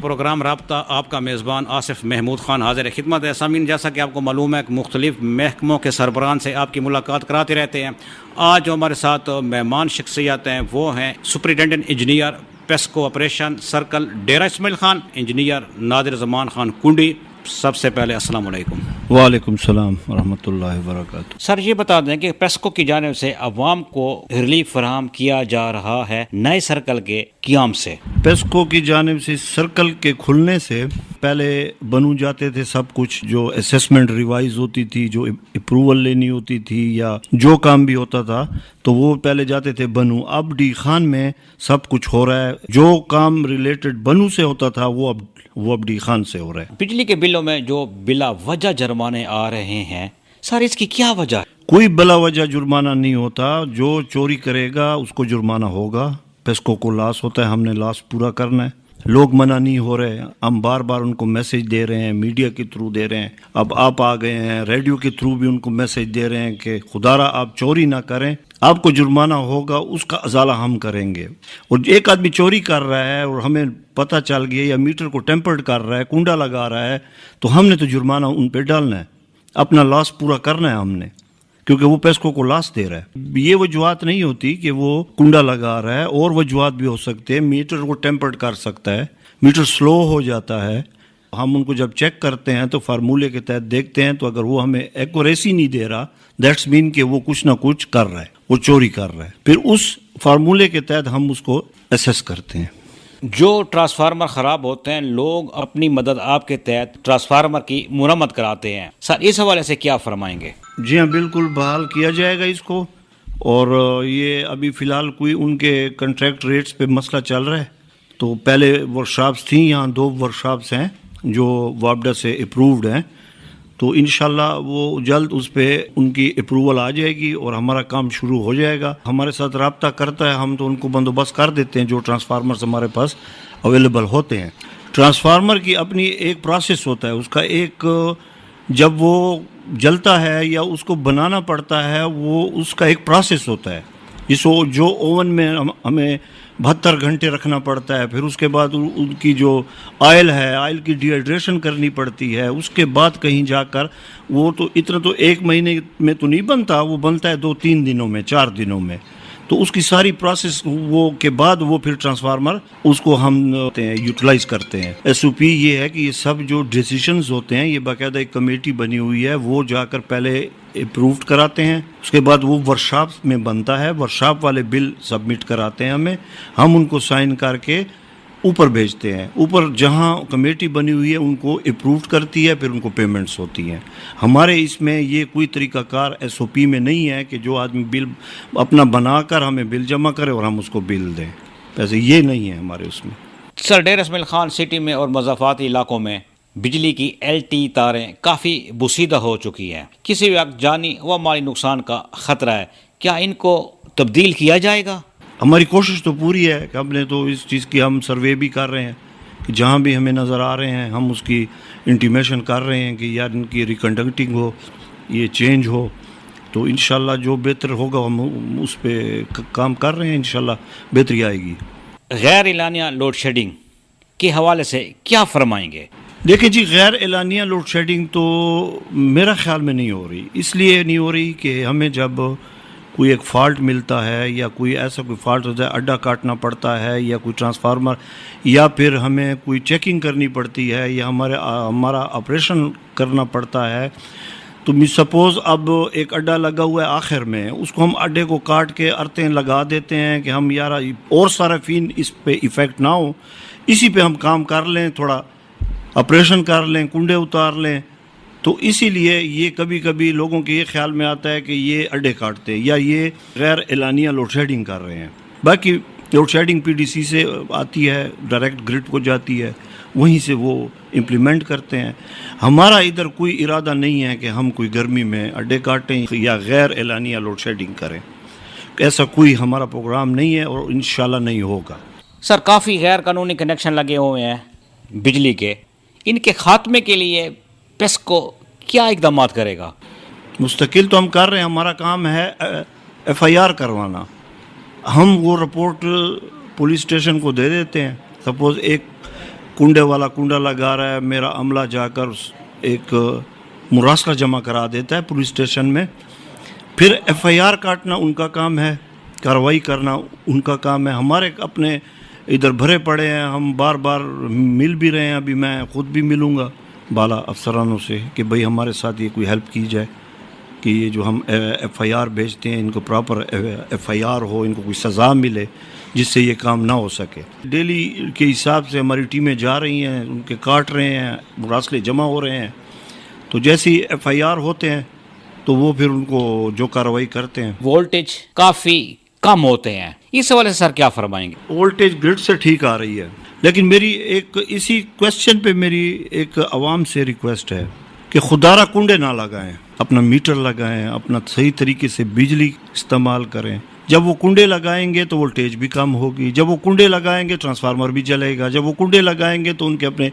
Programme رابطہ آپ کا میزبان آصف محمود خان حاضر خدمت ہے. سامعین، جیسا کہ آپ کو معلوم ہے کہ مختلف محکموں کے سربراہان سے آپ کی ملاقات کراتے رہتے ہیں. آج جو ہمارے ساتھ مہمان شخصیات ہیں وہ ہیں superintendent engineer PESCO operation circle Dera Ismail Khan, engineer Nadir Zaman Khan کنڈی. سب سے پہلے السلام علیکم. وعلیکم السلام ورحمۃ اللہ وبرکاتہ. سر، یہ بتا دیں کہ پیسکو کی جانب سے عوام کو ریلیف فراہم کیا جا رہا ہے نئے سرکل کے قیام سے. پیسکو کی جانب سے سرکل کے کھلنے سے پہلے بنو جاتے تھے سب کچھ، جو اسیسمنٹ ریوائز ہوتی تھی، جو اپروول لینی ہوتی تھی یا جو کام بھی ہوتا تھا تو وہ پہلے جاتے تھے بنو. اب ڈی خان میں سب کچھ ہو رہا ہے. جو کام ریلیٹڈ بنو سے ہوتا تھا وہ اب ڈی خان سے ہو رہا ہے. بجلی کے بلوں میں جو بلا وجہ جرمانے آ رہے ہیں، سر اس کی کیا وجہ ہے؟ کوئی بلا وجہ جرمانہ نہیں ہوتا. جو چوری کرے گا اس کو جرمانہ ہوگا. پیسکو کو لاس ہوتا ہے، ہم نے لاس پورا کرنا ہے. لوگ منع نہیں ہو رہے. ہم بار بار ان کو میسج دے رہے ہیں، میڈیا کے تھرو دے رہے ہیں. اب آپ آ گئے ہیں، ریڈیو کے تھرو بھی ان کو میسج دے رہے ہیں کہ خدا را آپ چوری نہ کریں، آپ کو جرمانہ ہوگا، اس کا ازالہ ہم کریں گے. اور ایک آدمی چوری کر رہا ہے اور ہمیں پتہ چل گیا یا میٹر کو ٹیمپرڈ کر رہا ہے، کنڈا لگا رہا ہے، تو ہم نے تو جرمانہ ان پہ ڈالنا ہے. اپنا لاس پورا کرنا ہے ہم نے، کیونکہ وہ پیسکو کو لاس دے رہا ہے. یہ وجوہات نہیں ہوتی کہ وہ کنڈا لگا رہا ہے، اور وجوہات بھی ہو سکتے ہیں. میٹر کو ٹیمپرڈ کر سکتا ہے، میٹر سلو ہو جاتا ہے. ہم ان کو جب چیک کرتے ہیں تو فارمولے کے تحت دیکھتے ہیں، تو اگر وہ ہمیں ایکوریسی نہیں دے رہا، دیٹس مین کہ وہ کچھ نہ کچھ کر رہا ہے، وہ چوری کر رہا ہے. پھر اس فارمولے کے تحت ہم اس کو اسیس کرتے ہیں. جو ٹرانسفارمر خراب ہوتے ہیں، لوگ اپنی مدد آپ کے تحت ٹرانسفارمر کی مرمت کراتے ہیں. سر اس حوالے سے کیا فرمائیں گے؟ جی ہاں، بالکل بحال کیا جائے گا اس کو. اور یہ ابھی فی الحال کوئی ان کے کنٹریکٹ ریٹس پہ مسئلہ چل رہا ہے. تو پہلے ورکشاپس تھیں، یہاں 2 ورکشاپس ہیں جو وابڈا سے اپرووڈ ہیں. تو انشاءاللہ وہ جلد اس پہ ان کی اپروول آ جائے گی اور ہمارا کام شروع ہو جائے گا. ہمارے ساتھ رابطہ کرتا ہے، ہم تو ان کو بندوبست کر دیتے ہیں جو ٹرانسفارمرز ہمارے پاس اویلیبل ہوتے ہیں. ٹرانسفارمر کی اپنی ایک پروسیس ہوتا ہے، اس کا ایک جب وہ جلتا ہے یا اس کو بنانا پڑتا ہے، وہ اس کا ایک پروسیس ہوتا ہے جس کو جو اوون میں ہمیں 72 گھنٹے رکھنا پڑتا ہے. پھر اس کے بعد ان کی جو آئل ہے، آئل کی ڈی ہائیڈریشن کرنی پڑتی ہے. اس کے بعد کہیں جا کر وہ تو اتنا تو 1 مہینے میں تو نہیں بنتا، وہ بنتا ہے 2-3 دنوں میں، 4 دنوں میں. تو اس کی ساری پروسیس وہ کے بعد وہ پھر ٹرانسفارمر اس کو ہم یوٹیلائز کرتے ہیں. ایس او پی یہ ہے کہ یہ سب جو ڈیسیشنز ہوتے ہیں، یہ باقاعدہ ایک کمیٹی بنی ہوئی ہے، وہ جا کر پہلے اپرووڈ کراتے ہیں. اس کے بعد وہ ورکشاپ میں بنتا ہے، ورکشاپ والے بل سبمٹ کراتے ہیں ہمیں، ہم ان کو سائن کر کے اوپر بھیجتے ہیں. اوپر جہاں کمیٹی بنی ہوئی ہے ان کو اپرووڈ کرتی ہے، پھر ان کو پیمنٹس ہوتی ہیں. ہمارے اس میں یہ کوئی طریقہ کار ایس او پی میں نہیں ہے کہ جو آدمی بل اپنا بنا کر ہمیں بل جمع کرے اور ہم اس کو بل دیں. ایسے یہ نہیں ہے ہمارے اس میں. سر، ڈیرہ اسماعیل خان سٹی میں اور مضافاتی علاقوں میں بجلی کی LT تاریں کافی بوسیدہ ہو چکی ہیں، کسی وقت جانی و مالی نقصان کا خطرہ ہے. کیا ان کو تبدیل کیا جائے گا؟ ہماری کوشش تو پوری ہے کہ ہم نے تو اس چیز کی ہم سروے بھی کر رہے ہیں کہ جہاں بھی ہمیں نظر آ رہے ہیں ہم اس کی انٹیمیشن کر رہے ہیں کہ یار ان کی ریکنڈکٹنگ ہو، یہ چینج ہو. تو انشاءاللہ جو بہتر ہوگا ہم اس پہ کام کر رہے ہیں، انشاءاللہ بہتری آئے گی. غیر اعلانیہ لوڈ شیڈنگ کے حوالے سے کیا فرمائیں گے؟ دیکھیں جی، غیر اعلانیہ لوڈ شیڈنگ تو میرا خیال میں نہیں ہو رہی. اس لیے نہیں ہو رہی کہ ہمیں جب کوئی ایک فالٹ ملتا ہے یا کوئی ایسا کوئی فالٹ ہوتا ہے، اڈا کاٹنا پڑتا ہے یا کوئی ٹرانسفارمر، یا پھر ہمیں کوئی چیکنگ کرنی پڑتی ہے یا ہمارا آپریشن کرنا پڑتا ہے. تو سپوز اب ایک اڈا لگا ہوا ہے آخر میں، اس کو ہم اڈے کو کاٹ کے ارتیں لگا دیتے ہیں کہ ہم یار اور صارفین اس پہ ایفیکٹ نہ ہو، اسی پہ ہم کام کر لیں، تھوڑا آپریشن کر لیں، کنڈے اتار لیں. تو اسی لیے یہ کبھی کبھی لوگوں کے یہ خیال میں آتا ہے کہ یہ اڈے کاٹتے یا یہ غیر اعلانیہ لوڈ شیڈنگ کر رہے ہیں. باقی لوڈ شیڈنگ PDC سے آتی ہے، ڈائریکٹ گرڈ کو جاتی ہے، وہیں سے وہ امپلیمنٹ کرتے ہیں. ہمارا ادھر کوئی ارادہ نہیں ہے کہ ہم کوئی گرمی میں اڈے کاٹیں یا غیر اعلانیہ لوڈ شیڈنگ کریں. ایسا کوئی ہمارا پروگرام نہیں ہے اور انشاءاللہ نہیں ہوگا. سر، کافی غیر قانونی کنیکشن لگے ہوئے ہیں بجلی کے، ان کے خاتمے کے لیے پیسکو کیا اقدامات کرے گا؟ مستقل تو ہم کر رہے ہیں، ہمارا کام ہے FIR کروانا. ہم وہ رپورٹ پولیس اسٹیشن کو دے دیتے ہیں. سپوز ایک کنڈے والا کنڈا لگا رہا ہے، میرا عملہ جا کر ایک مراسلہ جمع کرا دیتا ہے پولیس اسٹیشن میں، پھر ایف آئی آر کاٹنا ان کا کام ہے، کارروائی کرنا ان کا کام ہے. ہمارے اپنے ادھر بھرے پڑے ہیں، ہم بار بار مل بھی رہے ہیں، ابھی میں خود بھی ملوں گا بالا افسرانوں سے کہ بھئی ہمارے ساتھ یہ کوئی ہیلپ کی جائے کہ یہ جو ہم ایف آئی آر بھیجتے ہیں ان کو پراپر ایف آئی آر ہو، ان کو کوئی سزا ملے جس سے یہ کام نہ ہو سکے. ڈیلی کے حساب سے ہماری ٹیمیں جا رہی ہیں، ان کے کاٹ رہے ہیں، مراسلے جمع ہو رہے ہیں، تو جیسے ہی ایف آئی آر ہوتے ہیں تو وہ پھر ان کو جو کارروائی کرتے ہیں. وولٹیج کافی کم ہوتے ہیں، اس حوالے سے سر کیا فرمائیں گے؟ وولٹیج گرڈ سے ٹھیک آ رہی ہے، لیکن میری ایک اسی کویسچن پہ میری ایک عوام سے ریکویسٹ ہے کہ خدارہ کنڈے نہ لگائیں، اپنا میٹر لگائیں، اپنا صحیح طریقے سے بجلی استعمال کریں. جب وہ کنڈے لگائیں گے تو وولٹیج بھی کم ہوگی، جب وہ کنڈے لگائیں گے ٹرانسفارمر بھی جلے گا، جب وہ کنڈے لگائیں گے تو ان کے اپنے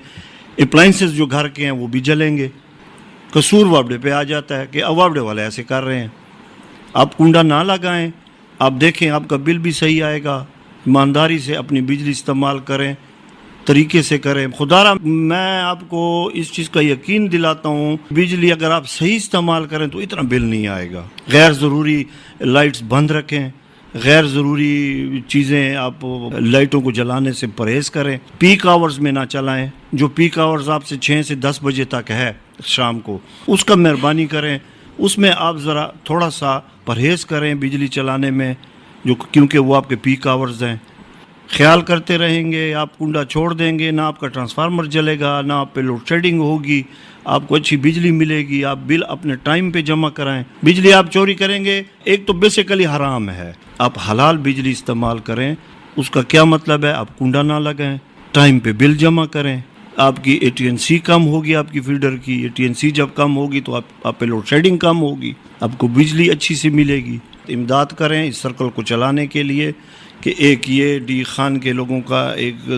اپلائنسز جو گھر کے ہیں وہ بھی جلیں گے. قصور وابڈے پہ آ جاتا ہے کہ وابڈے والے ایسے کر رہے ہیں. آپ کنڈا نہ لگائیں، آپ دیکھیں آپ کا بل بھی صحیح آئے گا. ایمانداری سے اپنی بجلی استعمال کریں، طریقے سے کریں. خدارہ میں آپ کو اس چیز کا یقین دلاتا ہوں، بجلی اگر آپ صحیح استعمال کریں تو اتنا بل نہیں آئے گا. غیر ضروری لائٹس بند رکھیں، غیر ضروری چیزیں آپ لائٹوں کو جلانے سے پرہیز کریں. پیک آورز میں نہ چلائیں، جو پیک آورز آپ سے 6 سے 10 بجے تک ہے شام کو، اس کا مہربانی کریں، اس میں آپ ذرا تھوڑا سا پرہیز کریں بجلی چلانے میں، جو کیونکہ وہ آپ کے پیک آورز ہیں. خیال کرتے رہیں گے، آپ کنڈا چھوڑ دیں گے، نہ آپ کا ٹرانسفارمر جلے گا، نہ آپ پہ لوڈ شیڈنگ ہوگی، آپ کو اچھی بجلی ملے گی. آپ بل اپنے ٹائم پہ جمع کرائیں. بجلی آپ چوری کریں گے، ایک تو بیسیکلی حرام ہے. آپ حلال بجلی استعمال کریں. اس کا کیا مطلب ہے؟ آپ کنڈا نہ لگائیں، ٹائم پہ بل جمع کریں. آپ کی اے ٹی این سی کم ہوگی، آپ کی فیڈر کی اے ٹی این سی جب کم ہوگی تو آپ پہ لوڈ شیڈنگ کم ہوگی، آپ کو بجلی اچھی سی ملے گی. امداد کریں اس سرکل کو چلانے کے لیے کہ ایک یہ ڈی خان کے لوگوں کا ایک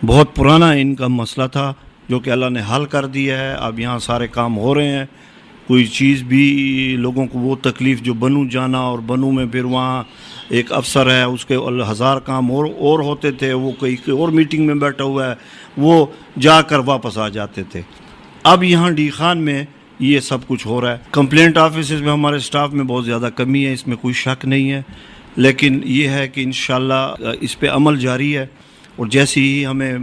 بہت پرانا ان کا مسئلہ تھا جو کہ اللہ نے حل کر دیا ہے. اب یہاں سارے کام ہو رہے ہیں. کوئی چیز بھی لوگوں کو وہ تکلیف جو بنو جانا، اور بنو میں پھر وہاں ایک افسر ہے، اس کے 1000 کام اور ہوتے تھے، وہ کوئی اور میٹنگ میں بیٹھا ہوا ہے، وہ جا کر واپس آ جاتے تھے. اب یہاں ڈی خان میں یہ سب کچھ ہو رہا ہے. کمپلینٹ آفیسز میں ہمارے سٹاف میں بہت زیادہ کمی ہے، اس میں کوئی شک نہیں ہے، لیکن یہ ہے کہ انشاءاللہ اس پہ عمل جاری ہے. اور جیسے ہی ہمیں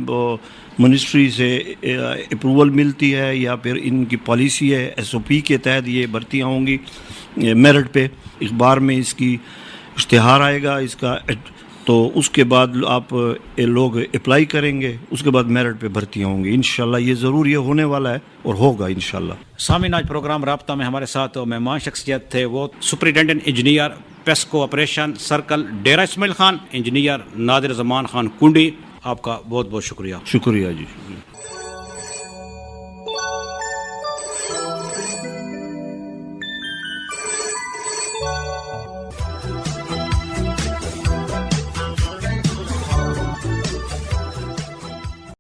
منسٹری سے اپروول ملتی ہے یا پھر ان کی پالیسی ہے ایس او پی کے تحت یہ بھرتیاں ہوں گی میرٹ پہ، اخبار میں اس کی اشتہار آئے گا اس کا، تو اس کے بعد آپ لوگ اپلائی کریں گے، اس کے بعد میرٹ پہ بھرتیاں ہوں گی. انشاءاللہ یہ ضرور یہ ہونے والا ہے اور ہوگا انشاءاللہ. سامعین، آج پروگرام رابطہ میں ہمارے ساتھ مہمان شخصیت تھے وہ superintendent engineer PESCO operation circle Dera Ismail Khan, engineer Nadir Zaman Khan کنڈی. آپ کا بہت بہت شکریہ. شکریہ جی، شکریہ.